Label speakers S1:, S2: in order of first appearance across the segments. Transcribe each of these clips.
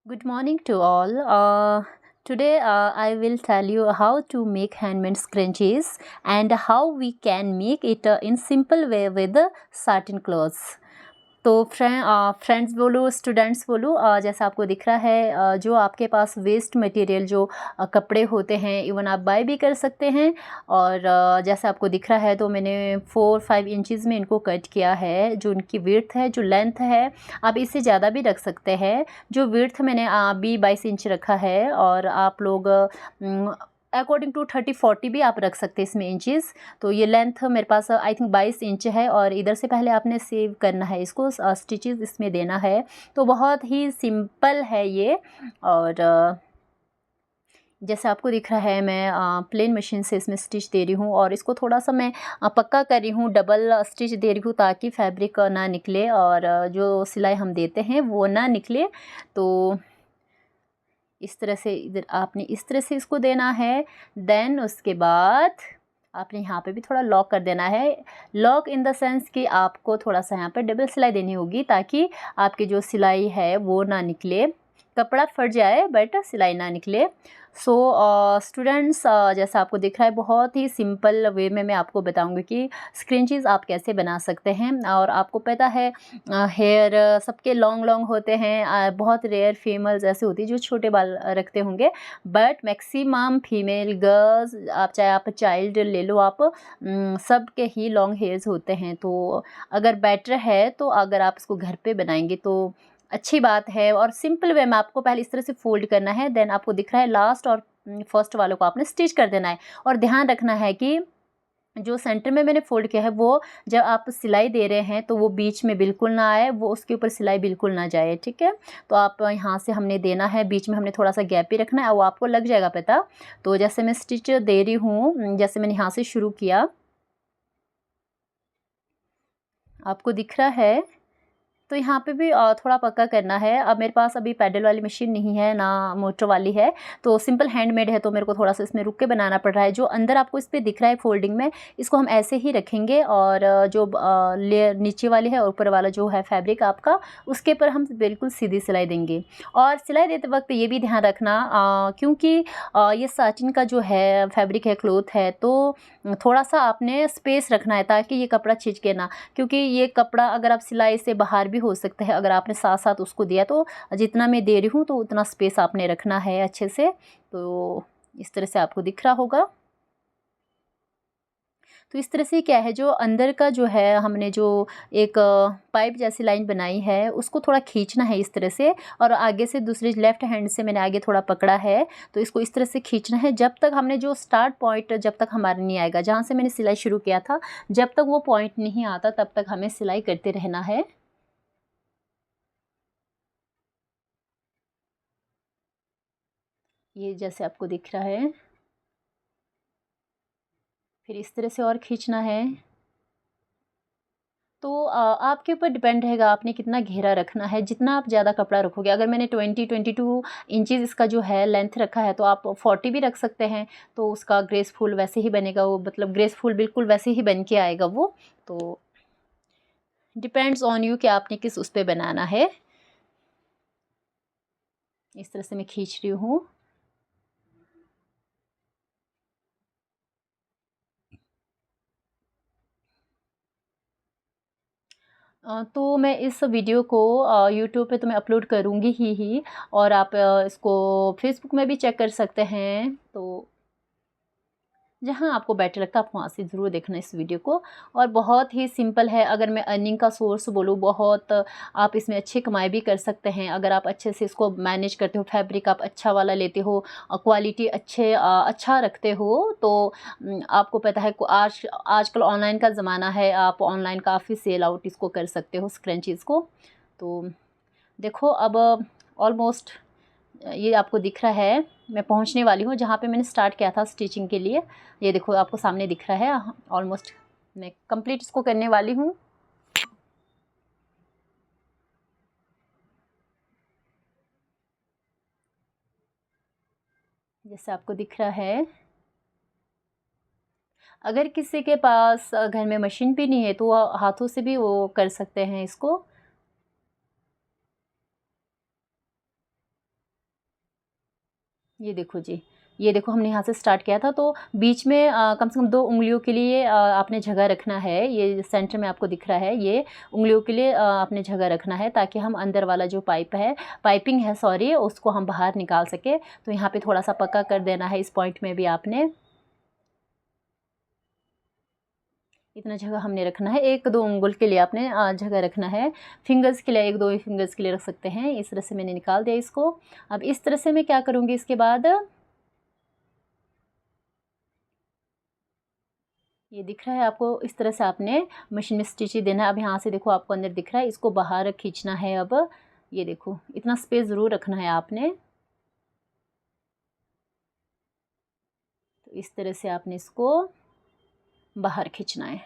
S1: Good morning to all. Today I will tell you how to make handmade scrunchies and how we can make it in simple way with satin clothes. तो friends बोलो students बोलो, जैसा आपको दिख रहा है, जो आपके पास वेस्ट मटेरियल जो कपड़े होते हैं इवन आप बाय भी कर सकते हैं। और जैसा आपको दिख रहा है तो मैंने 4-5 इंचज़ में इनको कट किया है। जो इनकी विड्थ है, जो लेंथ है, आप इससे ज़्यादा भी रख सकते हैं। जो विड्थ मैंने अभी 22 इंच रखा है और आप लोग अकॉर्डिंग टू 30-40 भी आप रख सकते हैं इसमें इंचज़। तो ये लेंथ मेरे पास आई थिंक 22 इंच है और इधर से पहले आपने सेव करना है इसको, स्टिचेस इसमें देना है। तो बहुत ही सिंपल है ये। और जैसे आपको दिख रहा है मैं प्लेन मशीन से इसमें स्टिच दे रही हूँ और इसको थोड़ा सा मैं पक्का कर रही हूँ, डबल स्टिच दे रही हूँ ताकि फैब्रिक ना निकले और जो सिलाई हम देते हैं वो ना निकले। तो इस तरह से इधर आपने इस तरह से इसको देना है। देन उसके बाद आपने यहाँ पे भी थोड़ा लॉक कर देना है। लॉक इन द सेंस कि आपको थोड़ा सा यहाँ पे डबल सिलाई देनी होगी ताकि आपकी जो सिलाई है वो ना निकले, कपड़ा फट जाए बट सिलाई ना निकले। सो स्टूडेंट्स, जैसा आपको दिख रहा है बहुत ही सिंपल वे में मैं आपको बताऊंगी कि स्क्रंचीज़ आप कैसे बना सकते हैं। और आपको पता है हेयर सबके लॉन्ग लॉन्ग होते हैं, बहुत रेयर फीमेल्स ऐसे होती है जो छोटे बाल रखते होंगे, बट मैक्सिमम फीमेल गर्ल्स, आप चाहे आप चाइल्ड ले लो, आप सबके ही लॉन्ग हेयर्स होते हैं। तो अगर बेटर है तो अगर आप इसको घर पे बनाएंगे तो अच्छी बात है। और सिंपल वे में आपको पहले इस तरह से फोल्ड करना है, देन आपको दिख रहा है लास्ट और फर्स्ट वालों को आपने स्टिच कर देना है। और ध्यान रखना है कि जो सेंटर में मैंने फोल्ड किया है वो जब आप सिलाई दे रहे हैं तो वो बीच में बिल्कुल ना आए, वो उसके ऊपर सिलाई बिल्कुल ना जाए, ठीक है। तो आप यहाँ से हमने देना है, बीच में हमने थोड़ा सा गैप भी रखना है, वो आपको लग जाएगा पता। तो जैसे मैं स्टिच दे रही हूँ, जैसे मैंने यहाँ से शुरू किया, आपको दिख रहा है। तो यहाँ पे भी थोड़ा पक्का करना है। अब मेरे पास अभी पैडल वाली मशीन नहीं है ना मोटर वाली है, तो सिंपल हैंडमेड है, तो मेरे को थोड़ा सा इसमें रुक के बनाना पड़ रहा है। जो अंदर आपको इस पे दिख रहा है फोल्डिंग में, इसको हम ऐसे ही रखेंगे और जो लेयर नीचे वाली है और ऊपर वाला जो है फैब्रिक आपका, उसके ऊपर हम बिल्कुल सीधी सिलाई देंगे। और सिलाई देते वक्त ये भी ध्यान रखना, क्योंकि ये साटिन का जो है फैब्रिक है, क्लोथ है, तो थोड़ा सा आपने स्पेस रखना है ताकि ये कपड़ा छिचके ना, क्योंकि ये कपड़ा अगर आप सिलाई से बाहर भी हो सकता है अगर आपने साथ साथ उसको दिया। तो जितना मैं दे रही हूँ तो उतना स्पेस आपने रखना है अच्छे से। तो इस तरह से आपको दिख रहा होगा। तो इस तरह से क्या है, जो अंदर का जो है हमने जो एक पाइप जैसी लाइन बनाई है उसको थोड़ा खींचना है इस तरह से, और आगे से दूसरी लेफ्ट हैंड से मैंने आगे थोड़ा पकड़ा है, तो इसको इस तरह से खींचना है जब तक हमने जो स्टार्ट पॉइंट जब तक हमारा नहीं आएगा, जहाँ से मैंने सिलाई शुरू किया था, जब तक वो पॉइंट नहीं आता तब तक हमें सिलाई करते रहना है। ये जैसे आपको दिख रहा है, फिर इस तरह से और खींचना है। तो आपके ऊपर डिपेंड रहेगा आपने कितना घेरा रखना है, जितना आप ज़्यादा कपड़ा रखोगे। अगर मैंने 20-22 इंचज़ इसका जो है लेंथ रखा है, तो आप 40 भी रख सकते हैं, तो उसका ग्रेसफुल वैसे ही बनेगा वो, मतलब ग्रेसफुल बिल्कुल वैसे ही बन के आएगा वो। तो डिपेंड्स ऑन यू कि आपने किस उस पे बनाना है। इस तरह से मैं खींच रही हूँ। तो मैं इस वीडियो को यूट्यूब पे तो मैं अपलोड करूँगी ही, और आप इसको फेसबुक में भी चेक कर सकते हैं। तो जहाँ आपको बेटर लगता है आप वहाँ से ज़रूर देखना इस वीडियो को। और बहुत ही सिंपल है, अगर मैं अर्निंग का सोर्स बोलूँ, बहुत आप इसमें अच्छी कमाई भी कर सकते हैं अगर आप अच्छे से इसको मैनेज करते हो, फैब्रिक आप अच्छा वाला लेते हो, क्वालिटी अच्छा रखते हो। तो आपको पता है आजकल ऑनलाइन का ज़माना है, आप ऑनलाइन काफ़ी सेल आउट इसको कर सकते हो स्क्रंचीज़ को। तो देखो अब ऑलमोस्ट ये आपको दिख रहा है, मैं पहुंचने वाली हूँ जहाँ पे मैंने स्टार्ट किया था स्टिचिंग के लिए। ये देखो आपको सामने दिख रहा है, ऑलमोस्ट मैं कंप्लीट इसको करने वाली हूँ। जैसे आपको दिख रहा है, अगर किसी के पास घर में मशीन भी नहीं है तो वो हाथों से भी वो कर सकते हैं इसको। ये देखो जी, ये देखो हमने यहाँ से स्टार्ट किया था, तो बीच में कम से कम 2 उँगलियों के लिए आपने जगह रखना है। ये सेंटर में आपको दिख रहा है, ये उँगलियों के लिए आपने जगह रखना है, ताकि हम अंदर वाला जो पाइपिंग है सॉरी, उसको हम बाहर निकाल सकें। तो यहाँ पे थोड़ा-सा पक्का कर देना है इस पॉइंट में भी आपने। इतना जगह हमने रखना है, 1-2 उँगल के लिए आपने जगह रखना है। फिंगर्स के लिए 1-2 फिंगर्स के लिए रख सकते हैं। इस तरह से मैंने निकाल दिया इसको। अब इस तरह से मैं क्या करूँगी इसके बाद, ये दिख रहा है आपको, इस तरह से आपने मशीन में स्टिच ही देना है। अब यहाँ से देखो आपको अंदर दिख रहा है, इसको बाहर खींचना है। अब ये देखो, इतना स्पेस ज़रूर रखना है आपने। तो इस तरह से आपने इसको बाहर खींचना है।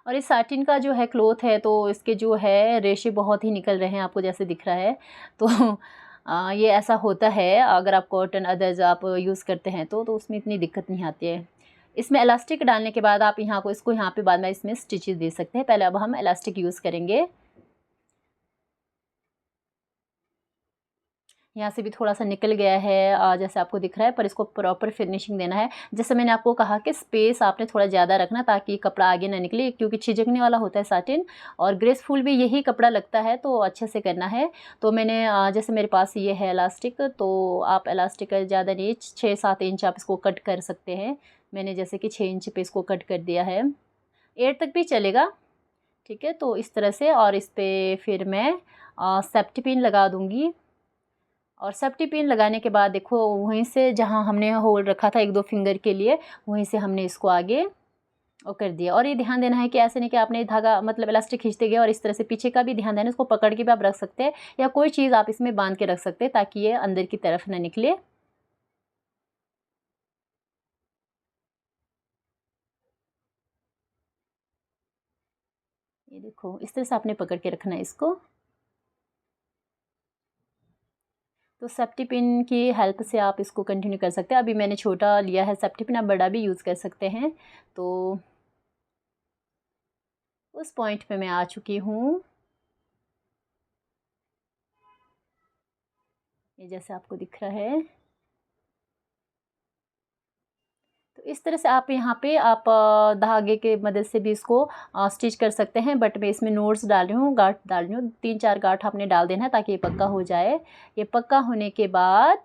S1: और इस साटिन का जो है क्लॉथ है, तो इसके जो है रेशे बहुत ही निकल रहे हैं, आपको जैसे दिख रहा है। तो ये ऐसा होता है, अगर आप कॉटन अदर्स आप यूज़ करते हैं तो उसमें इतनी दिक्कत नहीं आती है। इसमें इलास्टिक डालने के बाद आप इसको यहाँ पे बाद में इसमें स्टिचेस दे सकते हैं। पहले अब हम इलास्टिक यूज़ करेंगे। यहाँ से भी थोड़ा-सा निकल गया है, जैसे आपको दिख रहा है, पर इसको प्रॉपर फिनिशिंग देना है। जैसे मैंने आपको कहा कि स्पेस आपने थोड़ा ज़्यादा रखना, ताकि कपड़ा आगे ना निकले, क्योंकि छिजकने वाला होता है साटिन, और ग्रेसफुल भी यही कपड़ा लगता है, तो अच्छे से करना है। तो मैंने जैसे मेरे पास ये है इलास्टिक, तो आप इलास्टिक का ज़्यादा नहीं, 6-7 इंच आप इसको कट कर सकते हैं। मैंने जैसे कि 6 इंच पे इसको कट कर दिया है। 8 तक भी चलेगा, ठीक है। तो इस तरह से, और इस पे फिर मैं सेफ्टी पिन लगा दूँगी। और सेफ्टी पिन लगाने के बाद देखो, वहीं से जहाँ हमने होल रखा था 1-2 फिंगर के लिए, वहीं से हमने इसको आगे वो कर दिया। और ये ध्यान देना है कि ऐसे नहीं कि आपने धागा मतलब इलास्टिक खींचते गए, और इस तरह से पीछे का भी ध्यान देना है। इसको पकड़ के भी आप रख सकते हैं, या कोई चीज़ आप इसमें बांध के रख सकते हैं, ताकि ये अंदर की तरफ ना निकले। ये देखो, इस तरह से आपने पकड़ के रखना है इसको। तो सेफ्टी पिन की हेल्प से आप इसको कंटिन्यू कर सकते हैं। अभी मैंने छोटा लिया है सेफ्टी पिन, आप बड़ा भी यूज़ कर सकते हैं। तो उस पॉइंट पे मैं आ चुकी हूँ। ये जैसे आपको दिख रहा है। तो इस तरह से आप यहाँ पे आप धागे के मदद से भी इसको स्टिच कर सकते हैं, बट मैं इसमें नोट्स डाल रही हूँ, गांठ डाल रही हूँ। 3-4 गांठ आपने डाल देना है, ताकि ये पक्का हो जाए। ये पक्का होने के बाद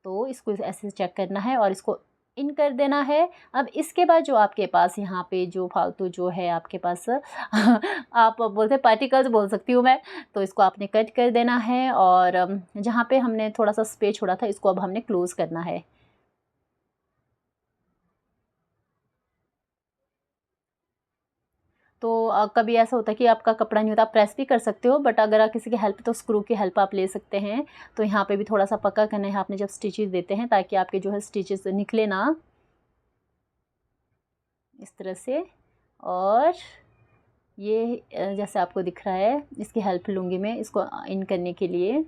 S1: तो इसको ऐसे चेक करना है, और इसको इन कर देना है। अब इसके बाद जो आपके पास यहाँ पे जो फालतू जो है आपके पास आप बोलते पार्टिकल्स बोल सकती हूँ मैं, तो इसको आपने कट कर देना है। और जहाँ पे हमने थोड़ा सा स्पेस छोड़ा था, इसको अब हमने क्लोज़ करना है। तो कभी ऐसा होता है कि आपका कपड़ा नहीं होता, आप प्रेस भी कर सकते हो, बट अगर आप किसी की हेल्प, तो स्क्रू की हेल्प आप ले सकते हैं। तो यहाँ पे भी थोड़ा सा पक्का करना है आपने जब स्टिचेस देते हैं, ताकि आपके जो है स्टिचेस निकले ना, इस तरह से। और ये जैसे आपको दिख रहा है, इसकी हेल्प लूँगी मैं इसको इन करने के लिए,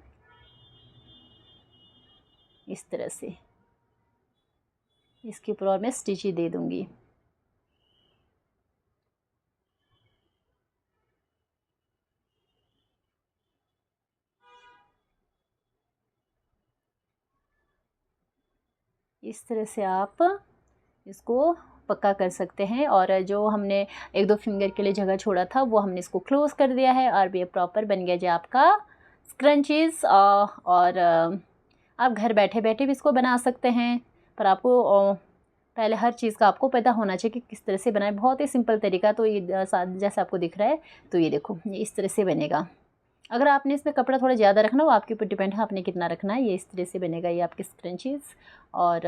S1: इस तरह से इसके ऊपर और मैं स्टिच ही दे दूँगी। इस तरह से आप इसको पक्का कर सकते हैं। और जो हमने 1-2 फिंगर के लिए जगह छोड़ा था, वो हमने इसको क्लोज़ कर दिया है, और ये प्रॉपर बन गया जी आपका स्क्रंचीज़। और आप घर बैठे-बैठे भी इसको बना सकते हैं, पर आपको पहले हर चीज़ का आपको पता होना चाहिए कि किस तरह से बनाएँ। बहुत ही सिंपल तरीका, तो ये जैसा आपको दिख रहा है, तो ये देखो, ये इस तरह से बनेगा। अगर आपने इसमें कपड़ा थोड़ा ज़्यादा रखना, वो आपके ऊपर डिपेंड है, आपने कितना रखना है। ये इस तरह से बनेगा ये आपकी स्क्रंचीज़। और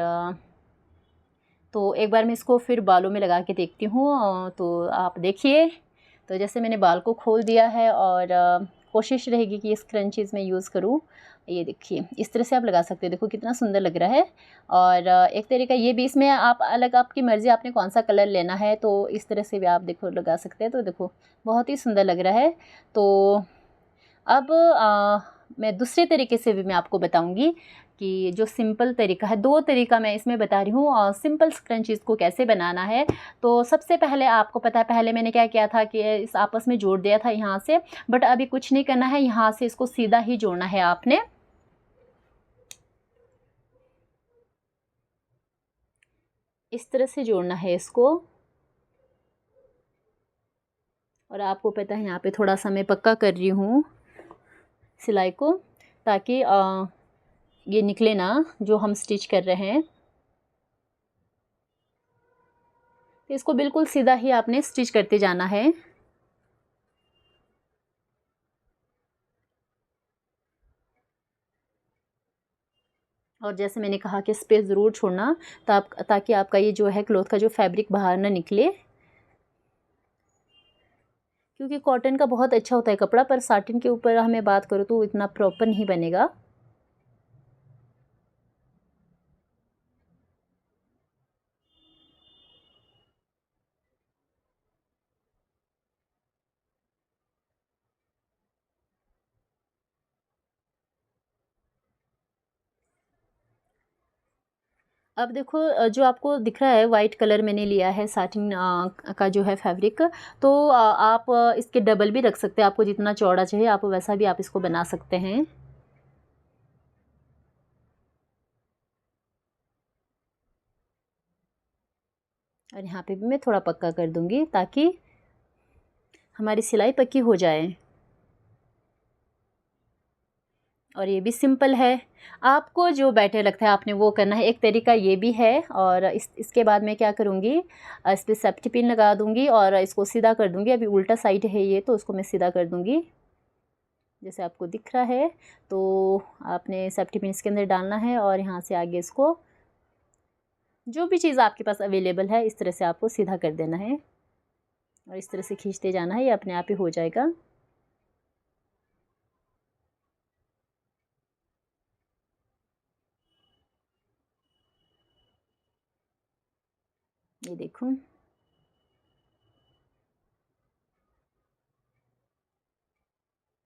S1: तो एक बार मैं इसको फिर बालों में लगा के देखती हूँ, तो आप देखिए। तो जैसे मैंने बाल को खोल दिया है, और कोशिश रहेगी कि इस क्रंचीज़ में यूज़ करूँ। ये देखिए, इस तरह से आप लगा सकते हो, देखो कितना सुंदर लग रहा है। और एक तरीका ये भी, इसमें आप अलग, आपकी मर्ज़ी, आपने कौन सा कलर लेना है, तो इस तरह से भी आप देखो लगा सकते हैं। तो देखो, बहुत ही सुंदर लग रहा है। तो अब मैं दूसरे तरीके से भी मैं आपको बताऊंगी, कि जो सिंपल तरीका है, 2 तरीका मैं इसमें बता रही हूँ, और सिंपल स्क्रंचीज़ को कैसे बनाना है। तो सबसे पहले आपको पता है, पहले मैंने क्या किया था कि इस आपस में जोड़ दिया था यहाँ से, बट अभी कुछ नहीं करना है, यहाँ से इसको सीधा ही जोड़ना है आपने। इस तरह से जोड़ना है इसको। और आपको पता है यहाँ पे थोड़ा सा मैं पक्का कर रही हूँ सिलाई को, ताकि ये निकले ना जो हम स्टिच कर रहे हैं। तो इसको बिल्कुल सीधा ही आपने स्टिच करते जाना है। और जैसे मैंने कहा कि स्पेस ज़रूर छोड़ना, ताकि आपका ये जो है क्लॉथ का जो फैब्रिक बाहर ना निकले, क्योंकि कॉटन का बहुत अच्छा होता है कपड़ा, पर साटिन के ऊपर हमें बात करो तो इतना प्रॉपर नहीं बनेगा। अब देखो जो आपको दिख रहा है वाइट कलर मैंने लिया है साटिन का जो है फैब्रिक, तो आप इसके डबल भी रख सकते हैं। आपको जितना चौड़ा चाहिए आप वैसा भी आप इसको बना सकते हैं। और यहाँ पे भी मैं थोड़ा पक्का कर दूंगी ताकि हमारी सिलाई पक्की हो जाए। और ये भी सिंपल है, आपको जो बेटर लगता है आपने वो करना है। एक तरीका ये भी है। और इसके बाद मैं क्या करूँगी, इस पर सेफ्टी पिन लगा दूँगी और इसको सीधा कर दूँगी। अभी उल्टा साइड है ये, तो उसको मैं सीधा कर दूँगी जैसे आपको दिख रहा है। तो आपने सेफ्टी पिन इसके अंदर डालना है और यहाँ से आगे इसको जो भी चीज़ आपके पास अवेलेबल है इस तरह से आपको सीधा कर देना है और इस तरह से खींचते जाना है, ये अपने आप ही हो जाएगा। ये देखो,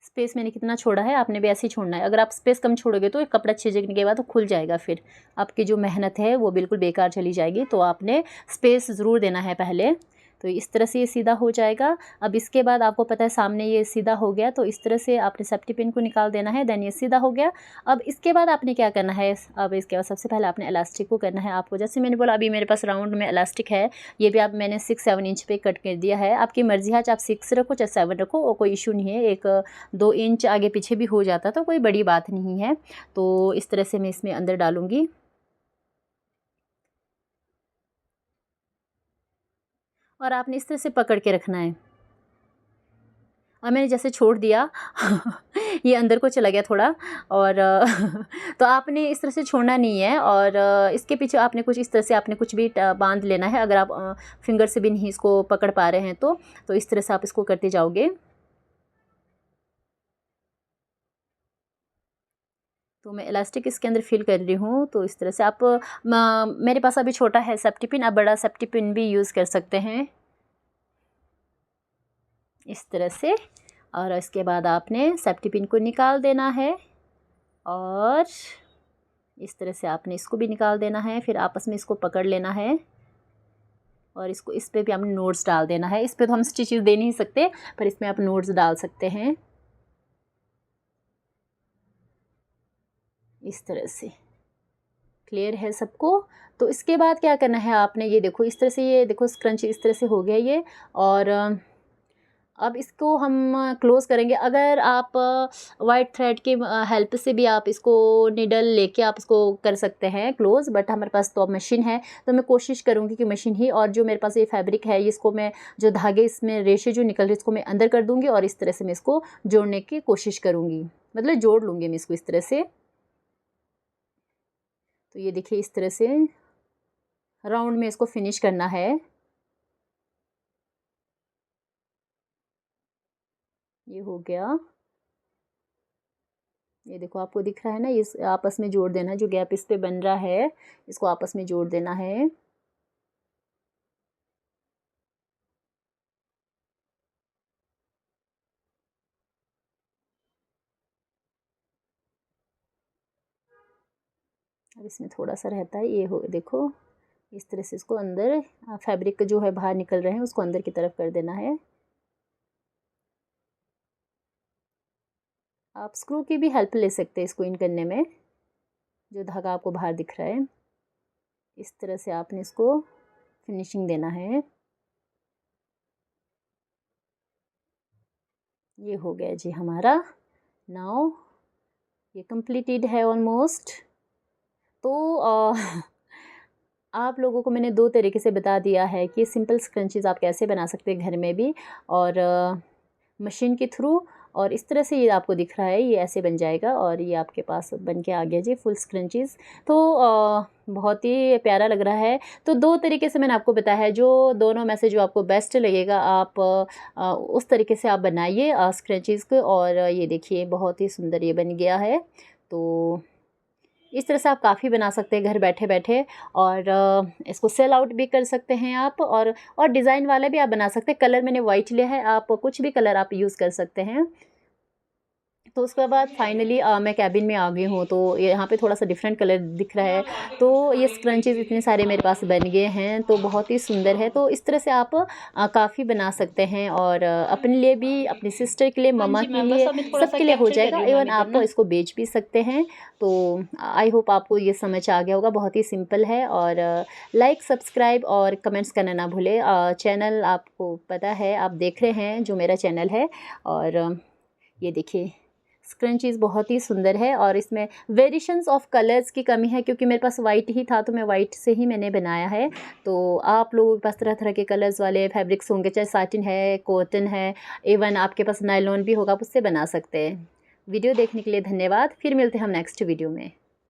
S1: स्पेस मैंने कितना छोड़ा है, आपने भी ऐसे ही छोड़ना है। अगर आप स्पेस कम छोड़ोगे तो कपड़ा छिड़कने के बाद तो खुल जाएगा, फिर आपकी जो मेहनत है वो बिल्कुल बेकार चली जाएगी। तो आपने स्पेस ज़रूर देना है पहले। तो इस तरह से ये सीधा हो जाएगा। अब इसके बाद आपको पता है सामने ये सीधा हो गया, तो इस तरह से आपने सेफ्टी पिन को निकाल देना है। देन ये सीधा हो गया। अब इसके बाद आपने क्या करना है, अब इसके बाद सबसे पहले आपने इलास्टिक को करना है। आपको जैसे मैंने बोला अभी मेरे पास राउंड में इलास्टिक है, ये भी आप मैंने 6-7 इंच पे कट कर दिया है। आपकी मर्ज़ी है, चाहे आप 6 रखो चाहे 7 रखो, और कोई इशू नहीं है। 1-2 इंच आगे पीछे भी हो जाता तो कोई बड़ी बात नहीं है। तो इस तरह से मैं इसमें अंदर डालूँगी और आपने इस तरह से पकड़ के रखना है। अब मैंने जैसे छोड़ दिया ये अंदर को चला गया थोड़ा। और तो आपने इस तरह से छोड़ना नहीं है। और इसके पीछे आपने कुछ इस तरह से आपने कुछ भी बांध लेना है। अगर आप फिंगर से भी नहीं इसको पकड़ पा रहे हैं तो इस तरह से आप इसको करते जाओगे। तो मैं इलास्टिक इसके अंदर फिल कर रही हूँ। तो इस तरह से आप मेरे पास अभी छोटा है सेफ्टी पिन, आप बड़ा सेफ्टी पिन भी यूज़ कर सकते हैं इस तरह से। और इसके बाद आपने सेफ्टी पिन को निकाल देना है और इस तरह से आपने इसको भी निकाल देना है। फिर आपस में इसको पकड़ लेना है और इसको इस पे भी आपने नोट्स डाल देना है। इस पे तो हम स्टिचेस दे नहीं सकते, पर इसमें आप नोट्स डाल सकते हैं इस तरह से। क्लियर है सबको? तो इसके बाद क्या करना है आपने, ये देखो इस तरह से, ये देखो स्क्रंची इस तरह से हो गया ये। और अब इसको हम क्लोज़ करेंगे। अगर आप वाइट थ्रेड के हेल्प से भी आप इसको निडल लेके आप इसको कर सकते हैं क्लोज़, बट हमारे पास तो अब मशीन है, तो मैं कोशिश करूँगी कि मशीन ही। और जो मेरे पास ये फैब्रिक है इसको मैं जो धागे इसमें रेशे जो निकल रहे इसको मैं अंदर कर दूँगी और इस तरह से मैं इसको जोड़ने की कोशिश करूँगी, मतलब जोड़ लूँगी मैं इसको इस तरह से। तो ये देखिए इस तरह से राउंड में इसको फिनिश करना है। ये हो गया। ये देखो आपको दिख रहा है ना, इस आपस में जोड़ देना है, जो गैप इस पे बन रहा है इसको आपस में जोड़ देना है। अब इसमें थोड़ा सा रहता है, ये हो देखो इस तरह से इसको अंदर फैब्रिक जो है बाहर निकल रहे हैं उसको अंदर की तरफ कर देना है। आप स्क्रू की भी हेल्प ले सकते हैं इसको इन करने में, जो धागा आपको बाहर दिख रहा है। इस तरह से आपने इसको फिनिशिंग देना है। ये हो गया जी हमारा। नाउ ये कंप्लीटेड है ऑलमोस्ट। तो आप लोगों को मैंने 2 तरीके से बता दिया है कि सिंपल स्क्रंचीज़ आप कैसे बना सकते हैं घर में भी, और मशीन के थ्रू। और इस तरह से ये आपको दिख रहा है, ये ऐसे बन जाएगा और ये आपके पास बन के आ गया जी फुल स्क्रंचीज़। तो बहुत ही प्यारा लग रहा है। तो 2 तरीके से मैंने आपको बताया है, जो दोनों में से जो आपको बेस्ट लगेगा आप उस तरीके से आप बनाइए स्क्रंचीज़ को। और ये देखिए बहुत ही सुंदर ये बन गया है। तो इस तरह से आप काफ़ी बना सकते हैं घर बैठे-बैठे, और इसको सेल आउट भी कर सकते हैं आप, और डिज़ाइन वाला भी आप बना सकते हैं। कलर मैंने वाइट लिया है, आप कुछ भी कलर आप यूज़ कर सकते हैं। तो उसके बाद फाइनली मैं केबिन में आ गई हूँ, तो यहाँ पे थोड़ा-सा डिफरेंट कलर दिख रहा है। तो ये स्क्रंचीज़ इतने सारे मेरे पास बन गए हैं, तो बहुत ही सुंदर है। तो इस तरह से आप काफ़ी बना सकते हैं, और अपने लिए भी, अपनी सिस्टर के लिए,
S2: हाँ
S1: मम्मा
S2: जी
S1: के
S2: मैम, बस
S1: लिए,
S2: अभी थोड़ा-सा
S1: सबके लिए हो
S2: कैप्चर कर
S1: जाएगा।
S2: रही हूँ मैम
S1: इवन
S2: इधर
S1: आप
S2: ना।
S1: इसको बेच भी सकते हैं। तो आई होप आपको ये समझ आ गया होगा, बहुत ही सिंपल है। और लाइक, सब्सक्राइब और कमेंट्स करना ना भूलें। चैनल आपको पता है, आप देख रहे हैं जो मेरा चैनल है। और ये देखिए स्क्रंचीज़ बहुत ही सुंदर है, और इसमें वेरिएशंस ऑफ कलर्स की कमी है, क्योंकि मेरे पास वाइट ही था, तो मैं वाइट से ही मैंने बनाया है। तो आप लोगों के पास तरह-तरह के कलर्स वाले फैब्रिक्स होंगे, चाहे साटिन है, कॉटन है, इवन आपके पास नायलॉन भी होगा, आप उससे बना सकते हैं। वीडियो देखने के लिए धन्यवाद। फिर मिलते हैं हम नेक्स्ट वीडियो में।